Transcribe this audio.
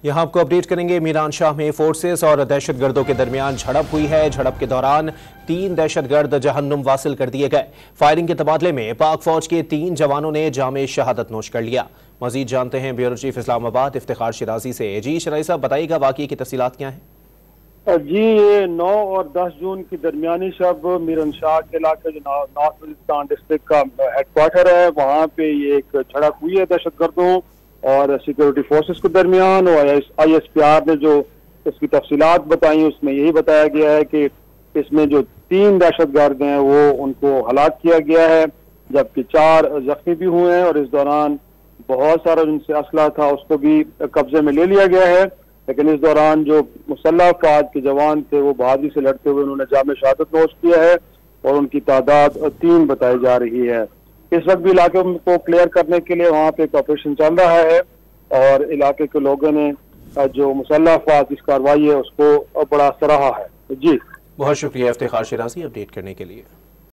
यहाँ आपको अपडेट करेंगे। मीरान शाह में फोर्सेस और दहशतगर्दों के दरमियान झड़प हुई है। झड़प के दौरान 3 दहशतगर्द जहन्नुम वासिल कर दिए गए। फायरिंग के तबादले में पाक फौज के 3 जवानों ने जामे शहादत नोश कर लिया। मजीद जानते हैं ब्यूरो चीफ इस्लामाबाद इफ्तिखार शिराजी से। जी शराई साहब, बताइएगा वाकई की तफसीलात क्या हैं? जी, ये 9 और 10 जून की दरमियानी शब मीरान शाह के इलाके जो नॉर्थ वजीरिस्तान डिस्ट्रिक्ट का हेडक्वार्टर है, वहाँ पे ये एक झड़प हुई है दहशतगर्दों और सिक्योरिटी फोर्सेस के दरमियान। और ISPR ने जो इसकी तफसीलात बताई उसमें यही बताया गया है कि इसमें जो 3 दहशतगर्द हैं वो उनको हलाक किया गया है, जबकि 4 जख्मी भी हुए हैं और इस दौरान बहुत सारा जिनसे असला था उसको भी कब्जे में ले लिया गया है। लेकिन इस दौरान जो मुसल्लह अफराद के जवान थे वो बहादुरी से लड़ते हुए उन्होंने जामे शहादत नोश किया है और उनकी तादाद 3 बताई जा रही है। इस वक्त भी इलाके को क्लियर करने के लिए वहाँ पे एक ऑपरेशन चल रहा है और इलाके के लोगों ने जो मुसल्लह अफराद की कार्रवाई है उसको बड़ा सराहा है। जी, बहुत शुक्रिया इफ्तिखार शिराजी अपडेट करने के लिए।